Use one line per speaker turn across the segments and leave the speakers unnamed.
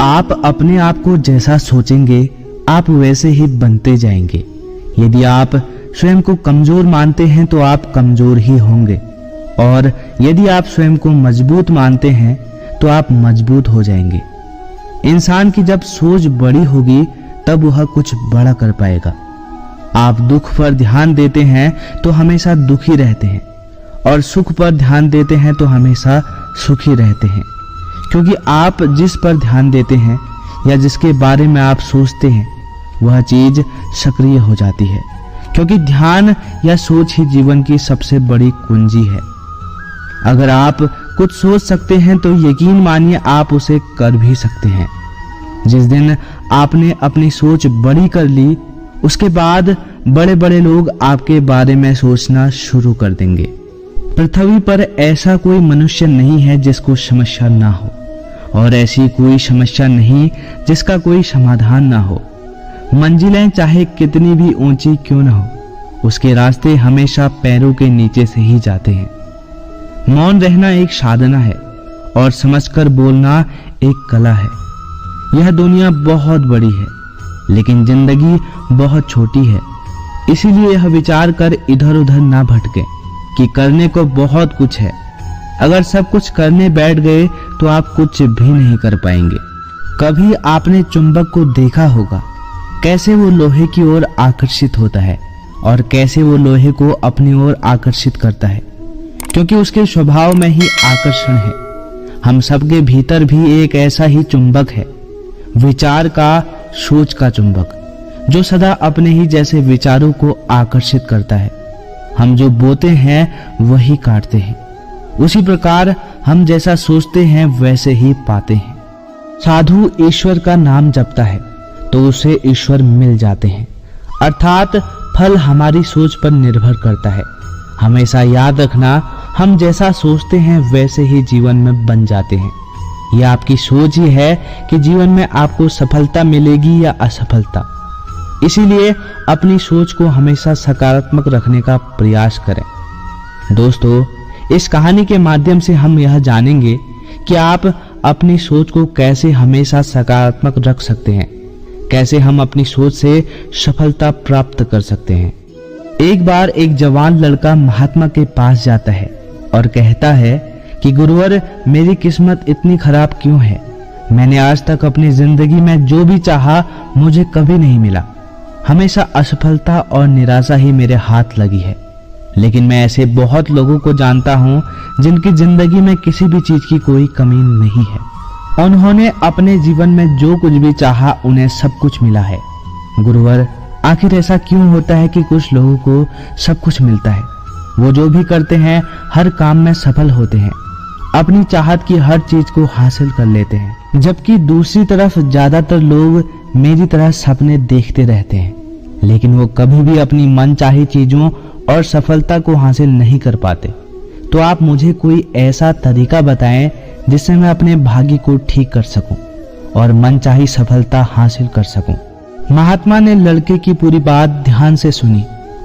आप अपने आप को जैसा सोचेंगे आप वैसे ही बनते जाएंगे। यदि आप स्वयं को कमजोर मानते हैं तो आप कमजोर ही होंगे, और यदि आप स्वयं को मजबूत मानते हैं तो आप मजबूत हो जाएंगे। इंसान की जब सोच बड़ी होगी तब वह कुछ बड़ा कर पाएगा। आप दुख पर ध्यान देते हैं तो हमेशा दुखी रहते हैं, और सुख पर ध्यान देते हैं तो हमेशा सुखी रहते हैं। क्योंकि आप जिस पर ध्यान देते हैं या जिसके बारे में आप सोचते हैं वह चीज सक्रिय हो जाती है, क्योंकि ध्यान या सोच ही जीवन की सबसे बड़ी कुंजी है। अगर आप कुछ सोच सकते हैं तो यकीन मानिए आप उसे कर भी सकते हैं। जिस दिन आपने अपनी सोच बड़ी कर ली उसके बाद बड़े बड़े लोग आपके बारे में सोचना शुरू कर देंगे। पृथ्वी पर ऐसा कोई मनुष्य नहीं है जिसको समस्या ना हो, और ऐसी कोई समस्या नहीं जिसका कोई समाधान ना हो। मंजिलें चाहे कितनी भी ऊंची क्यों ना हो, उसके रास्ते हमेशा पैरों के नीचे से ही जाते हैं। मौन रहना एक साधना है और समझकर बोलना एक कला है। यह दुनिया बहुत बड़ी है लेकिन जिंदगी बहुत छोटी है, इसीलिए यह विचार कर इधर उधर ना भटके कि करने को बहुत कुछ है। अगर सब कुछ करने बैठ गए तो आप कुछ भी नहीं कर पाएंगे। कभी आपने चुंबक को देखा होगा, कैसे वो लोहे की ओर आकर्षित होता है और कैसे वो लोहे को अपनी ओर आकर्षित करता है, क्योंकि उसके स्वभाव में ही आकर्षण है। हम सबके भीतर भी एक ऐसा ही चुंबक है, विचार का, सोच का चुंबक, जो सदा अपने ही जैसे विचारों को आकर्षित करता है। हम जो बोते हैं वही काटते हैं। उसी प्रकार हम जैसा सोचते हैं वैसे ही पाते हैं। साधु ईश्वर का नाम जपता है तो उसे ईश्वर मिल जाते हैं, अर्थात फल हमारी सोच पर निर्भर करता है। हमेशा याद रखना, हम जैसा सोचते हैं वैसे ही जीवन में बन जाते हैं। यह आपकी सोच ही है कि जीवन में आपको सफलता मिलेगी या असफलता। इसीलिए अपनी सोच को हमेशा सकारात्मक रखने का प्रयास करें। दोस्तों, इस कहानी के माध्यम से हम यह जानेंगे कि आप अपनी सोच को कैसे हमेशा सकारात्मक रख सकते हैं, कैसे हम अपनी सोच से सफलता प्राप्त कर सकते हैं। एक बार एक जवान लड़का महात्मा के पास जाता है और कहता है कि गुरुवर, मेरी किस्मत इतनी खराब क्यों है? मैंने आज तक अपनी जिंदगी में जो भी चाहा मुझे कभी नहीं मिला। हमेशा असफलता और निराशा ही मेरे हाथ लगी है। लेकिन मैं ऐसे बहुत लोगों को जानता हूँ जिनकी जिंदगी में किसी भी चीज की कोई कमी नहीं है। उन्होंने अपने जीवन में जो कुछ भी चाहा उन्हें सब कुछ मिला है। गुरुवर, आखिर ऐसा क्यों होता है कि कुछ लोगों को सब कुछ मिलता है, वो जो भी करते हैं हर काम में सफल होते हैं, अपनी चाहत की हर चीज को हासिल कर लेते हैं, जबकि दूसरी तरफ ज्यादातर लोग मेरी तरह सपने देखते रहते हैं लेकिन वो कभी भी अपनी मनचाही चीजों और सफलता को हासिल नहीं कर पाते। तो आप मुझे कोई ऐसा तरीका बताएं जिससे मैं अपने भाग्य को ठीक कर सकूं और मनचाही सफलता हासिल कर सकूं। महात्मा ने लड़के की पूरी बात ध्यान से सुनी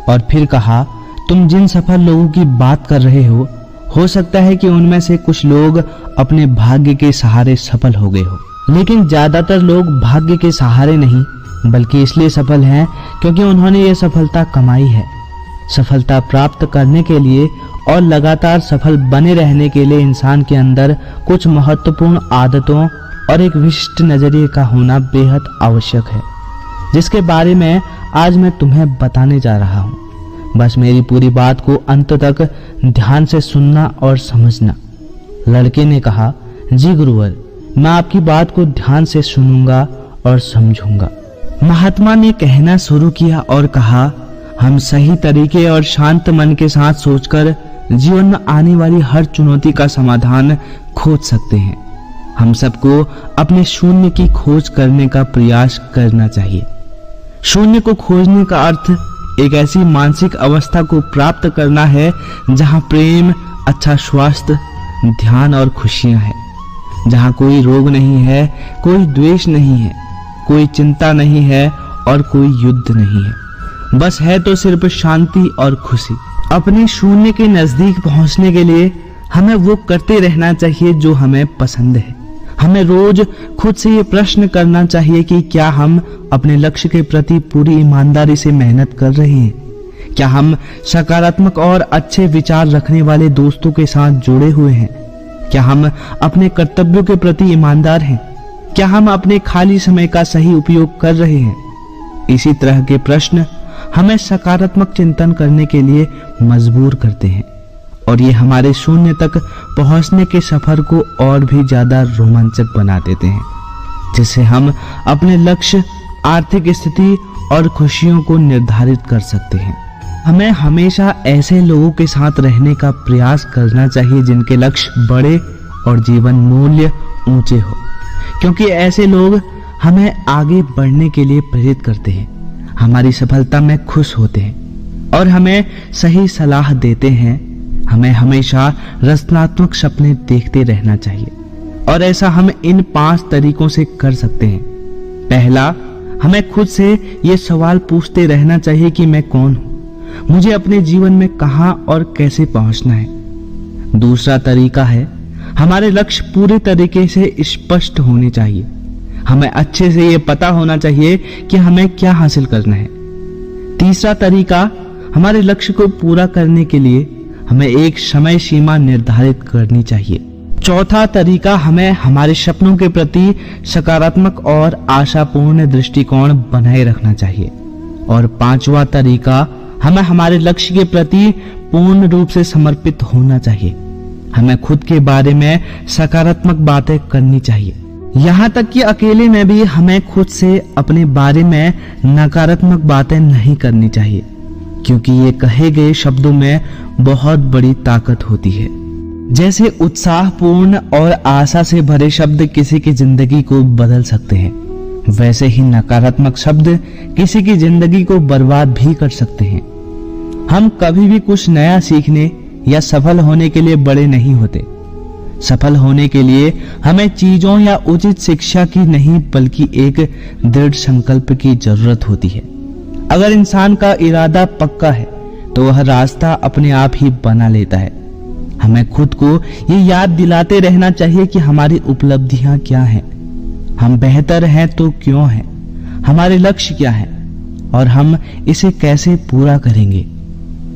और फिर कहा, तुम जिन सफल लोगों की बात कर रहे हो सकता है कि उनमें से कुछ लोग अपने भाग्य के सहारे सफल हो गए हो, लेकिन ज्यादातर लोग भाग्य के सहारे नहीं बल्कि इसलिए सफल हैं क्योंकि उन्होंने ये सफलता कमाई है। सफलता प्राप्त करने के लिए और लगातार सफल बने रहने के लिए इंसान के अंदर कुछ महत्वपूर्ण आदतों और एक विशिष्ट नजरिए का होना बेहद आवश्यक है, जिसके बारे में आज मैं तुम्हें बताने जा रहा हूँ। बस मेरी पूरी बात को अंत तक ध्यान से सुनना और समझना। लड़के ने कहा, जी गुरुवर, मैं आपकी बात को ध्यान से सुनूंगा और समझूंगा। महात्मा ने कहना शुरू किया और कहा, हम सही तरीके और शांत मन के साथ सोचकर जीवन में आने वाली हर चुनौती का समाधान खोज सकते हैं। हम सबको अपने शून्य की खोज करने का प्रयास करना चाहिए। शून्य को खोजने का अर्थ एक ऐसी मानसिक अवस्था को प्राप्त करना है जहां प्रेम, अच्छा स्वास्थ्य, ध्यान और खुशियां हैं, जहां कोई रोग नहीं है, कोई द्वेष नहीं है, कोई चिंता नहीं है और कोई युद्ध नहीं है। बस है तो सिर्फ शांति और खुशी। अपने शून्य के नजदीक पहुंचने के लिए हमें वो करते रहना चाहिए जो हमें पसंद है। हमें रोज खुद से ये प्रश्न करना चाहिए कि क्या हम अपने लक्ष्य के प्रति पूरी ईमानदारी से मेहनत कर रहे हैं? क्या हम सकारात्मक और अच्छे विचार रखने वाले दोस्तों के साथ जुड़े हुए हैं? क्या हम अपने कर्तव्यों के प्रति ईमानदार हैं? क्या हम अपने खाली समय का सही उपयोग कर रहे हैं? इसी तरह के प्रश्न हमें सकारात्मक चिंतन करने के लिए मजबूर करते हैं और ये हमारे शून्य तक पहुंचने के सफर को और भी ज्यादा रोमांचक बना देते हैं, जिससे हम अपने लक्ष्य, आर्थिक स्थिति और खुशियों को निर्धारित कर सकते हैं। हमें हमेशा ऐसे लोगों के साथ रहने का प्रयास करना चाहिए जिनके लक्ष्य बड़े और जीवन मूल्य ऊंचे हो, क्योंकि ऐसे लोग हमें आगे बढ़ने के लिए प्रेरित करते हैं, हमारी सफलता में खुश होते हैं और हमें सही सलाह देते हैं। हमें हमेशा रचनात्मक सपने देखते रहना चाहिए और ऐसा हम इन 5 तरीकों से कर सकते हैं। पहला, हमें खुद से ये सवाल पूछते रहना चाहिए कि मैं कौन हूं, मुझे अपने जीवन में कहां और कैसे पहुंचना है। दूसरा तरीका है, हमारे लक्ष्य पूरे तरीके से स्पष्ट होने चाहिए। हमें अच्छे से ये पता होना चाहिए कि हमें क्या हासिल करना है। तीसरा तरीका, हमारे लक्ष्य को पूरा करने के लिए हमें एक समय सीमा निर्धारित करनी चाहिए। चौथा तरीका, हमें हमारे सपनों के प्रति सकारात्मक और आशापूर्ण दृष्टिकोण बनाए रखना चाहिए। और पांचवा तरीका, हमें हमारे लक्ष्य के प्रति पूर्ण रूप से समर्पित होना चाहिए। हमें खुद के बारे में सकारात्मक बातें करनी चाहिए, यहाँ तक कि अकेले में भी हमें खुद से अपने बारे में नकारात्मक बातें नहीं करनी चाहिए, क्योंकि ये कहे गए शब्दों में बहुत बड़ी ताकत होती है। जैसे उत्साहपूर्ण और आशा से भरे शब्द किसी की जिंदगी को बदल सकते हैं, वैसे ही नकारात्मक शब्द किसी की जिंदगी को बर्बाद भी कर सकते हैं। हम कभी भी कुछ नया सीखने या सफल होने के लिए बड़े नहीं होते। सफल होने के लिए हमें चीजों या उचित शिक्षा की नहीं, बल्कि एक दृढ़ संकल्प की जरूरत होती है। अगर इंसान का इरादा पक्का है तो वह रास्ता अपने आप ही बना लेता है। हमें खुद को ये याद दिलाते रहना चाहिए कि हमारी उपलब्धियां क्या हैं, हम बेहतर हैं तो क्यों हैं, हमारे लक्ष्य क्या हैं और हम इसे कैसे पूरा करेंगे।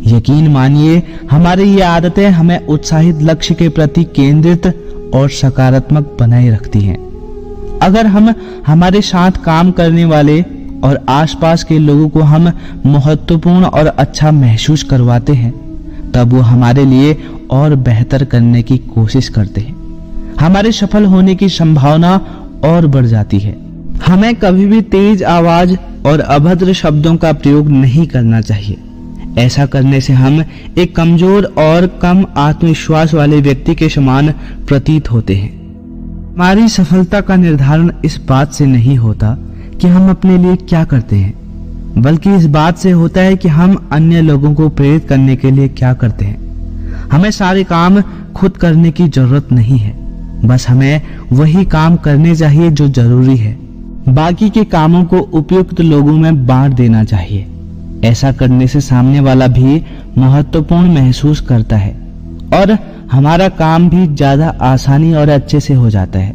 यकीन मानिए, हमारी ये आदतें हमें उत्साहित, लक्ष्य के प्रति केंद्रित और सकारात्मक बनाए रखती हैं। अगर हम हमारे साथ काम करने वाले और आसपास के लोगों को हम महत्वपूर्ण और अच्छा महसूस करवाते हैं, तब वो हमारे लिए और बेहतर करने की कोशिश करते हैं। हमारे सफल होने की संभावना और बढ़ जाती है। हमें कभी भी तेज आवाज और अभद्र शब्दों का प्रयोग नहीं करना चाहिए। ऐसा करने से हम एक कमजोर और कम आत्मविश्वास वाले व्यक्ति के समान प्रतीत होते हैं। हमारी सफलता का निर्धारण इस बात से नहीं होता कि हम अपने लिए क्या करते हैं, बल्कि इस बात से होता है कि हम अन्य लोगों को प्रेरित करने के लिए क्या करते हैं। हमें सारे काम खुद करने की जरूरत नहीं है, बस हमें वही काम करने चाहिए जो जरूरी है। बाकी के कामों को उपयुक्त लोगों में बांट देना चाहिए। ऐसा करने से सामने वाला भी महत्वपूर्ण महसूस करता है और हमारा काम भी ज्यादा आसानी और अच्छे से हो जाता है।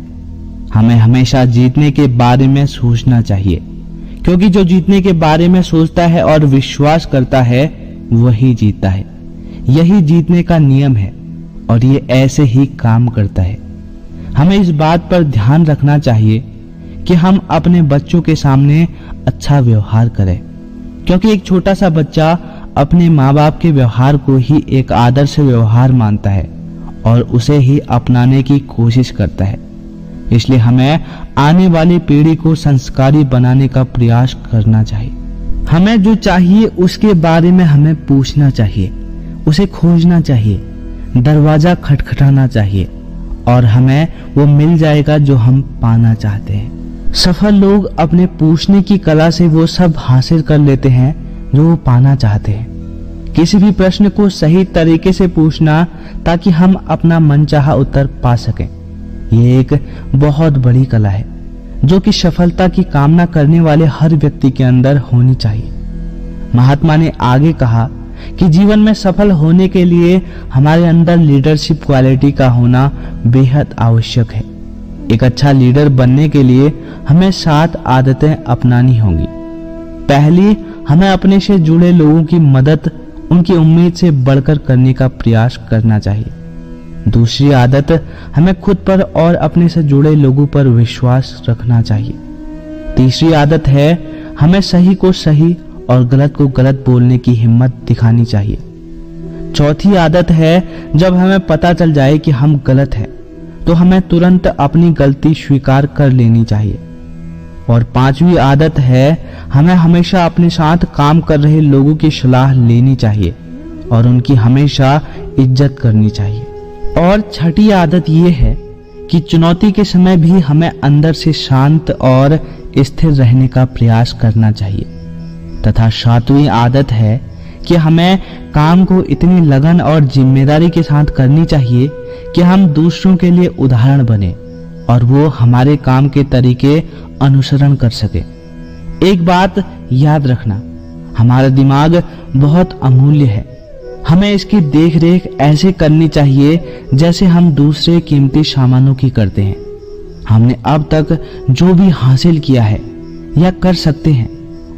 हमें हमेशा जीतने के बारे में सोचना चाहिए, क्योंकि जो जीतने के बारे में सोचता है और विश्वास करता है वही जीतता है। यही जीतने का नियम है और ये ऐसे ही काम करता है। हमें इस बात पर ध्यान रखना चाहिए कि हम अपने बच्चों के सामने अच्छा व्यवहार करें, क्योंकि एक छोटा सा बच्चा अपने माँ बाप के व्यवहार को ही एक आदर्श व्यवहार मानता है और उसे ही अपनाने की कोशिश करता है। इसलिए हमें आने वाली पीढ़ी को संस्कारी बनाने का प्रयास करना चाहिए। हमें जो चाहिए उसके बारे में हमें पूछना चाहिए, उसे खोजना चाहिए, दरवाजा खटखटाना चाहिए और हमें वो मिल जाएगा जो हम पाना चाहते हैं। सफल लोग अपने पूछने की कला से वो सब हासिल कर लेते हैं जो वो पाना चाहते हैं। किसी भी प्रश्न को सही तरीके से पूछना ताकि हम अपना मनचाहा उत्तर पा सकें, ये एक बहुत बड़ी कला है जो कि सफलता की कामना करने वाले हर व्यक्ति के अंदर होनी चाहिए। महात्मा ने आगे कहा कि जीवन में सफल होने के लिए हमारे अंदर लीडरशिप क्वालिटी का होना बेहद आवश्यक है। एक अच्छा लीडर बनने के लिए हमें 7 आदतें अपनानी होंगी। पहली, हमें अपने से जुड़े लोगों की मदद उनकी उम्मीद से बढ़कर करने का प्रयास करना चाहिए। दूसरी आदत, हमें खुद पर और अपने से जुड़े लोगों पर विश्वास रखना चाहिए। तीसरी आदत है, हमें सही को सही और गलत को गलत बोलने की हिम्मत दिखानी चाहिए। चौथी आदत है, जब हमें पता चल जाए कि हम गलत हैं तो हमें तुरंत अपनी गलती स्वीकार कर लेनी चाहिए। और पांचवी आदत है, हमें हमेशा अपने साथ काम कर रहे लोगों की सलाह लेनी चाहिए और उनकी हमेशा इज्जत करनी चाहिए। और छठी आदत ये है कि चुनौती के समय भी हमें अंदर से शांत और स्थिर रहने का प्रयास करना चाहिए। तथा सातवीं आदत है कि हमें काम को इतनी लगन और जिम्मेदारी के साथ करनी चाहिए कि हम दूसरों के लिए उदाहरण बने और वो हमारे काम के तरीके अनुसरण कर सके। एक बात याद रखना, हमारा दिमाग बहुत अमूल्य है। हमें इसकी देखरेख ऐसे करनी चाहिए जैसे हम दूसरे कीमती सामानों की करते हैं। हमने अब तक जो भी हासिल किया है या कर सकते हैं,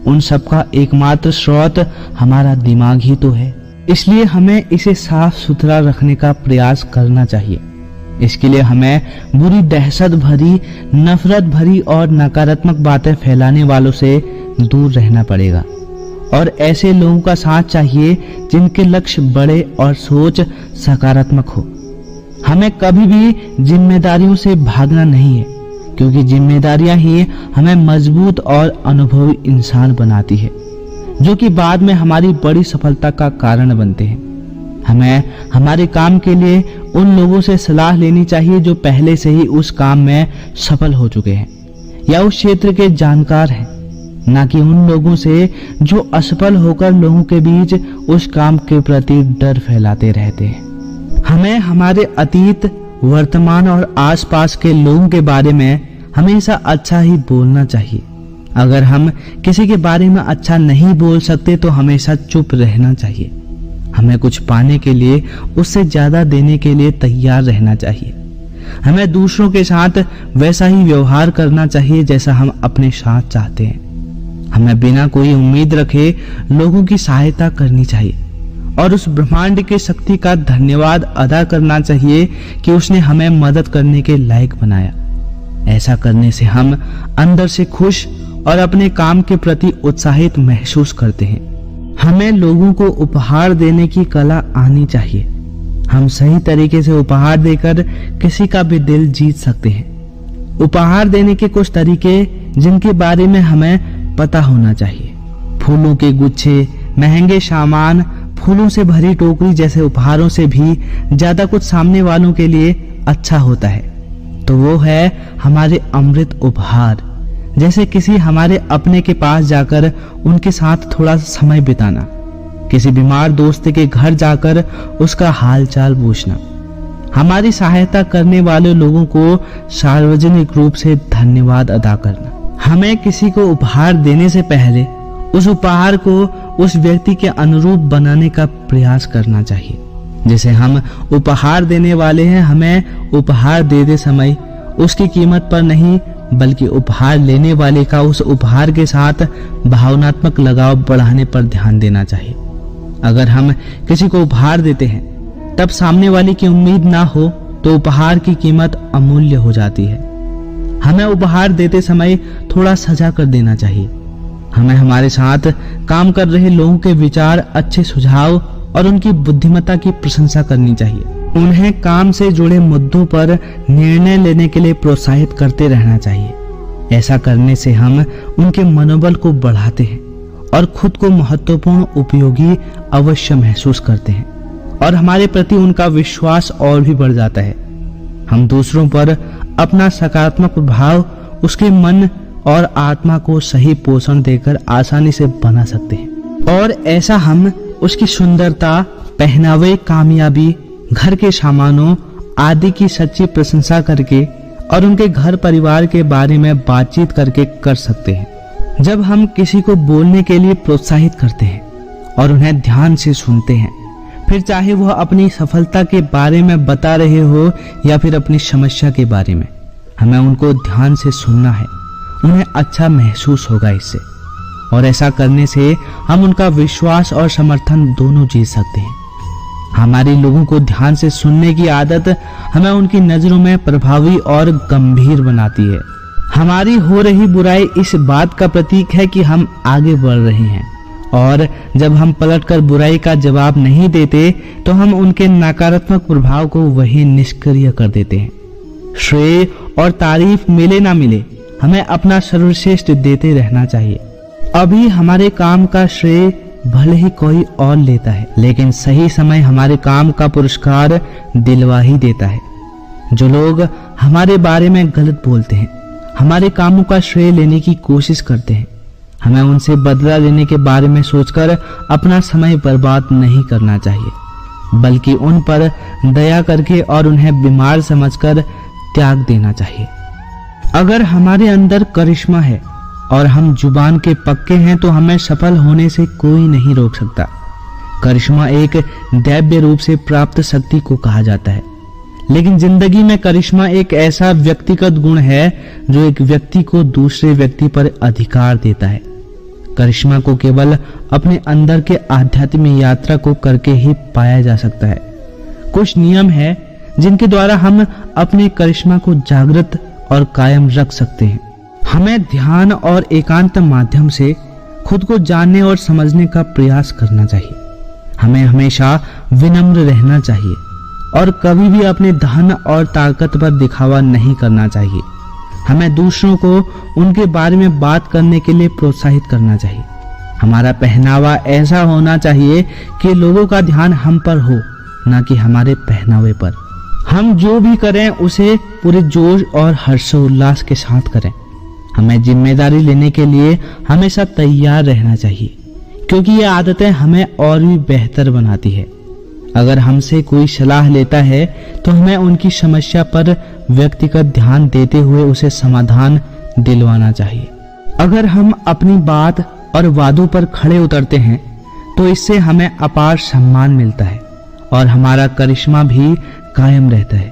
उन सब का एकमात्र स्रोत हमारा दिमाग ही तो है। इसलिए हमें इसे साफ सुथरा रखने का प्रयास करना चाहिए। इसके लिए हमें बुरी, दहशत भरी, नफरत भरी और नकारात्मक बातें फैलाने वालों से दूर रहना पड़ेगा और ऐसे लोगों का साथ चाहिए जिनके लक्ष्य बड़े और सोच सकारात्मक हो। हमें कभी भी जिम्मेदारियों से भागना नहीं है, क्योंकि जिम्मेदारियां ही हमें मजबूत और अनुभवी इंसान बनाती है, जो कि बाद में हमारी बड़ी सफलता का कारण बनते हैं। हमें हमारे काम के लिए उन लोगों से सलाह लेनी चाहिए जो पहले से ही उस काम में सफल हो चुके हैं या उस क्षेत्र के जानकार हैं, ना कि उन लोगों से जो असफल होकर लोगों के बीच उस काम के प्रति डर फैलाते रहते हैं। हमें हमारे अतीत, वर्तमान और आसपास के लोगों के बारे में हमेशा अच्छा ही बोलना चाहिए। अगर हम किसी के बारे में अच्छा नहीं बोल सकते तो हमेशा चुप रहना चाहिए। हमें कुछ पाने के लिए उससे ज्यादा देने के लिए तैयार रहना चाहिए। हमें दूसरों के साथ वैसा ही व्यवहार करना चाहिए जैसा हम अपने साथ चाहते हैं। हमें बिना कोई उम्मीद रखे लोगों की सहायता करनी चाहिए और उस ब्रह्मांड की शक्ति का धन्यवाद अदा करना चाहिए कि उसने हमें मदद करने के लायक बनाया। ऐसा करने से हम अंदर से खुश और अपने काम के प्रति उत्साहित महसूस करते हैं। हमें लोगों को उपहार देने की कला आनी चाहिए। हम सही तरीके से उपहार देकर किसी का भी दिल जीत सकते हैं। उपहार देने के कुछ तरीके जिनके बारे में हमें पता होना चाहिए। फूलों के गुच्छे, महंगे सामान, फूलों से भरी टोकरी जैसे उपहारों से भी ज्यादा कुछ सामने वालों के लिए अच्छा होता है तो वो है हमारे अमृत उपहार। जैसे किसी हमारे अपने के पास जाकर उनके साथ थोड़ा समय बिताना, किसी बीमार दोस्त के घर जाकर उसका हालचाल पूछना, हमारी सहायता करने वाले लोगों को सार्वजनिक रूप से धन्यवाद अदा करना। हमें किसी को उपहार देने से पहले उस उपहार को उस व्यक्ति के अनुरूप बनाने का प्रयास करना चाहिए। जिसे हम उपहार देने वाले हैं, हमें उपहार देते समय उसकी कीमत पर नहीं बल्कि उपहार लेने वाले का उस उपहार के साथ भावनात्मक लगाव बढ़ाने पर ध्यान देना चाहिए। अगर हम किसी को उपहार देते हैं तब सामने वाले की उम्मीद ना हो तो उपहार की कीमत अमूल्य हो जाती है। हमें उपहार देते समय थोड़ा सजा कर देना चाहिए। हमें हमारे साथ काम कर रहे लोगों के विचार, अच्छे सुझाव और उनकी बुद्धिमत्ता की प्रशंसा करनी चाहिए। उन्हें काम से जुड़े मुद्दों पर निर्णय लेने के लिए प्रोत्साहित करते रहना चाहिए। ऐसा करने से हम उनके मनोबल को बढ़ाते हैं और खुद को महत्वपूर्ण, उपयोगी अवश्य महसूस करते हैं और हमारे प्रति उनका विश्वास और भी बढ़ जाता है। हम दूसरों पर अपना सकारात्मक प्रभाव उसके मन और आत्मा को सही पोषण देकर आसानी से बना सकते हैं और ऐसा हम उसकी सुंदरता, पहनावे, कामयाबी, घर के सामानों आदि की सच्ची प्रशंसा करके और उनके घर परिवार के बारे में बातचीत करके कर सकते हैं। जब हम किसी को बोलने के लिए प्रोत्साहित करते हैं और उन्हें ध्यान से सुनते हैं, फिर चाहे वह अपनी सफलता के बारे में बता रहे हो या फिर अपनी समस्या के बारे में, हमें उनको ध्यान से सुनना है, उन्हें अच्छा महसूस होगा इससे, और ऐसा करने से हम उनका विश्वास और समर्थन दोनों जीत सकते हैं। हमारी लोगों को ध्यान से सुनने की आदत हमें उनकी नजरों में प्रभावी और गंभीर बनाती है। हमारी हो रही बुराई इस बात का प्रतीक है कि हम आगे बढ़ रहे हैं, और जब हम पलटकर बुराई का जवाब नहीं देते तो हम उनके नकारात्मक प्रभाव को वही निष्क्रिय कर देते हैं। श्रेय और तारीफ मिले ना मिले, हमें अपना सर्वश्रेष्ठ देते रहना चाहिए। अभी हमारे काम का श्रेय भले ही कोई और लेता है, लेकिन सही समय हमारे काम का पुरस्कार दिलवा ही देता है। जो लोग हमारे बारे में गलत बोलते हैं, हमारे कामों का श्रेय लेने की कोशिश करते हैं, हमें उनसे बदला लेने के बारे में सोचकर अपना समय बर्बाद नहीं करना चाहिए, बल्कि उन पर दया करके और उन्हें बीमार समझकर त्याग देना चाहिए। अगर हमारे अंदर करिश्मा है और हम जुबान के पक्के हैं तो हमें सफल होने से कोई नहीं रोक सकता। करिश्मा एक दैव्य रूप से प्राप्त शक्ति को कहा जाता है, लेकिन जिंदगी में करिश्मा एक ऐसा व्यक्तिगत गुण है जो एक व्यक्ति को दूसरे व्यक्ति पर अधिकार देता है। करिश्मा को केवल अपने अंदर के आध्यात्मिक यात्रा को करके ही पाया जा सकता है। कुछ नियम है जिनके द्वारा हम अपने करिश्मा को जागृत और कायम रख सकते हैं। हमें ध्यान और एकांत माध्यम से खुद को जानने और समझने का प्रयास करना चाहिए। हमें हमेशा विनम्र रहना चाहिए और कभी भी अपने धन और ताकत पर दिखावा नहीं करना चाहिए। हमें दूसरों को उनके बारे में बात करने के लिए प्रोत्साहित करना चाहिए। हमारा पहनावा ऐसा होना चाहिए कि लोगों का ध्यान हम पर हो, न कि हमारे पहनावे पर। हम जो भी करें उसे पूरे जोश और हर्षोल्लास के साथ करें। हमें जिम्मेदारी लेने के लिए हमेशा तैयार रहना चाहिए, क्योंकि ये आदतें हमें और भी बेहतर बनाती है। अगर हमसे कोई सलाह लेता है तो हमें उनकी समस्या पर व्यक्तिगत ध्यान देते हुए उसे समाधान दिलवाना चाहिए। अगर हम अपनी बात और वादों पर खड़े उतरते हैं तो इससे हमें अपार सम्मान मिलता है और हमारा करिश्मा भी कायम रहता है।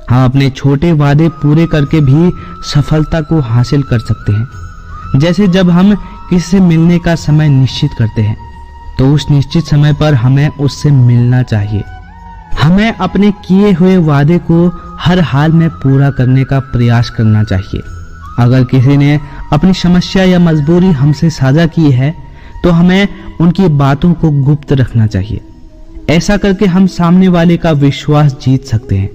हम अपने छोटे वादे पूरे करके भी सफलता को हासिल कर सकते हैं। जैसे जब हम किसी से मिलने का समय निश्चित करते हैं तो उस निश्चित समय पर हमें उससे मिलना चाहिए। हमें अपने किए हुए वादे को हर हाल में पूरा करने का प्रयास करना चाहिए। अगर किसी ने अपनी समस्या या मजबूरी हमसे साझा की है तो हमें उनकी बातों को गुप्त रखना चाहिए। ऐसा करके हम सामने वाले का विश्वास जीत सकते हैं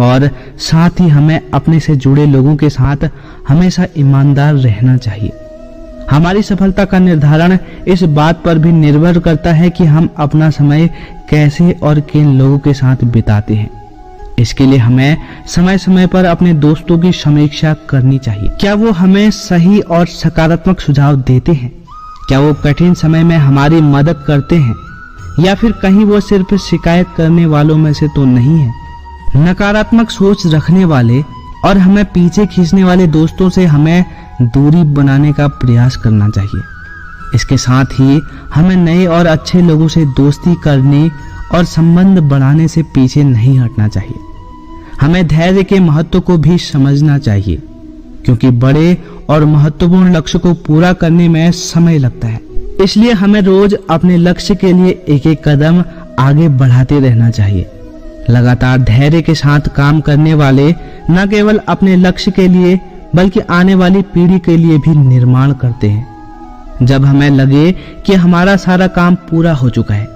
और साथ ही हमें अपने से जुड़े लोगों के साथ हमेशा ईमानदार रहना चाहिए। हमारी सफलता का निर्धारण इस बात पर भी निर्भर करता है कि हम अपना समय कैसे और किन लोगों के साथ बिताते हैं। इसके लिए हमें समय समय पर अपने दोस्तों की समीक्षा करनी चाहिए। क्या वो हमें सही और सकारात्मक सुझाव देते हैं? क्या वो कठिन समय में हमारी मदद करते हैं, या फिर कहीं वो सिर्फ शिकायत करने वालों में से तो नहीं है? नकारात्मक सोच रखने वाले और हमें पीछे खींचने वाले दोस्तों से हमें दूरी बनाने का प्रयास करना चाहिए। इसके साथ ही हमें नए और अच्छे लोगों से दोस्ती करने और संबंध बढ़ाने से पीछे नहीं हटना चाहिए। हमें धैर्य के महत्व को भी समझना चाहिए, क्योंकि बड़े और महत्वपूर्ण लक्ष्य को पूरा करने में समय लगता है। इसलिए हमें रोज अपने लक्ष्य के लिए एक एक कदम आगे बढ़ाते रहना चाहिए। लगातार धैर्य के साथ काम करने वाले न केवल अपने लक्ष्य के लिए बल्कि आने वाली पीढ़ी के लिए भी निर्माण करते हैं। जब हमें लगे कि हमारा सारा काम पूरा हो चुका है,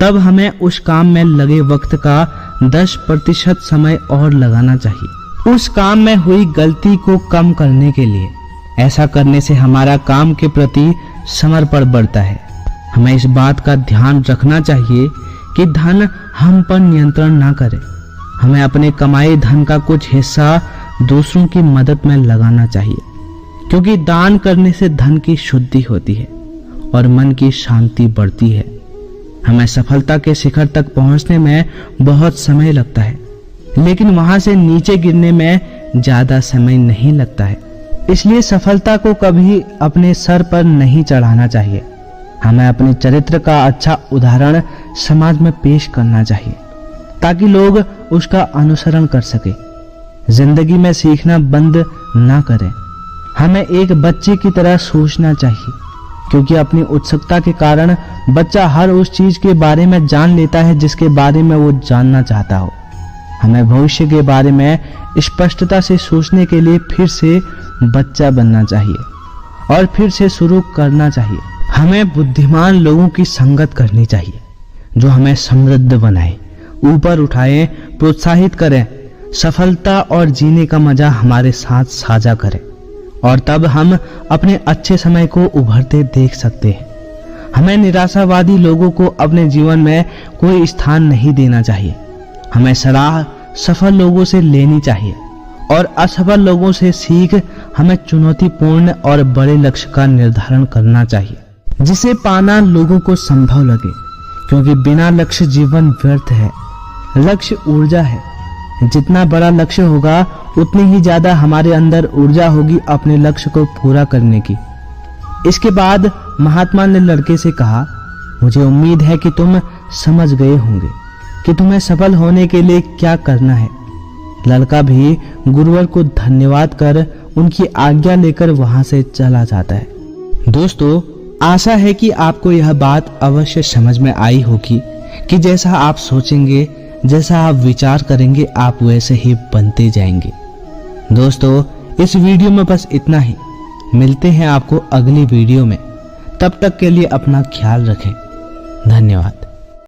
तब हमें उस काम में लगे वक्त का 10% समय और लगाना चाहिए, उस काम में हुई गलती को कम करने के लिए। ऐसा करने से हमारा काम के प्रति समर्पण बढ़ता है। हमें इस बात का ध्यान रखना चाहिए कि धन हम पर नियंत्रण ना करे। हमें अपने कमाए धन का कुछ हिस्सा दूसरों की मदद में लगाना चाहिए, क्योंकि दान करने से धन की शुद्धि होती है और मन की शांति बढ़ती है। हमें सफलता के शिखर तक पहुंचने में बहुत समय लगता है, लेकिन वहां से नीचे गिरने में ज्यादा समय नहीं लगता है। इसलिए सफलता को कभी अपने सर पर नहीं चढ़ाना चाहिए। हमें अपने चरित्र का अच्छा उदाहरण समाज में पेश करना चाहिए, ताकि लोग उसका अनुसरण कर सके। जिंदगी में सीखना बंद ना करें। हमें एक बच्चे की तरह सोचना चाहिए, क्योंकि अपनी उत्सुकता के कारण बच्चा हर उस चीज के बारे में जान लेता है जिसके बारे में वो जानना चाहता हो। हमें भविष्य के बारे में स्पष्टता से सोचने के लिए फिर से बच्चा बनना चाहिए और फिर से शुरू करना चाहिए। हमें बुद्धिमान लोगों की संगत करनी चाहिए जो हमें समृद्ध बनाए, ऊपर उठाए, प्रोत्साहित करें, सफलता और जीने का मजा हमारे साथ साझा करें, और तब हम अपने अच्छे समय को उभरते देख सकते हैं। हमें निराशावादी लोगों को अपने जीवन में कोई स्थान नहीं देना चाहिए। हमें सलाह सफल लोगों से लेनी चाहिए और असफल लोगों से सीख हमें चुनौतीपूर्ण और बड़े लक्ष्य का निर्धारण करना चाहिए, जिसे पाना लोगों को संभव लगे, क्योंकि बिना लक्ष्य जीवन व्यर्थ है। लक्ष्य ऊर्जा है। जितना बड़ा लक्ष्य होगा उतनी ही ज्यादा हमारे अंदर ऊर्जा होगी अपने लक्ष्य को पूरा करने की। इसके बाद महात्मा ने लड़के से कहा, मुझे उम्मीद है कि तुम समझ गए होंगे कि तुम्हें सफल होने के लिए क्या करना है। लड़का भी गुरुवर को धन्यवाद कर उनकी आज्ञा लेकर वहां से चला जाता है। दोस्तों, आशा है कि आपको यह बात अवश्य समझ में आई होगी कि जैसा आप सोचेंगे, जैसा आप विचार करेंगे, आप वैसे ही बनते जाएंगे। दोस्तों, इस वीडियो में बस इतना ही। मिलते हैं आपको अगली वीडियो में। तब तक के लिए अपना ख्याल रखें। धन्यवाद।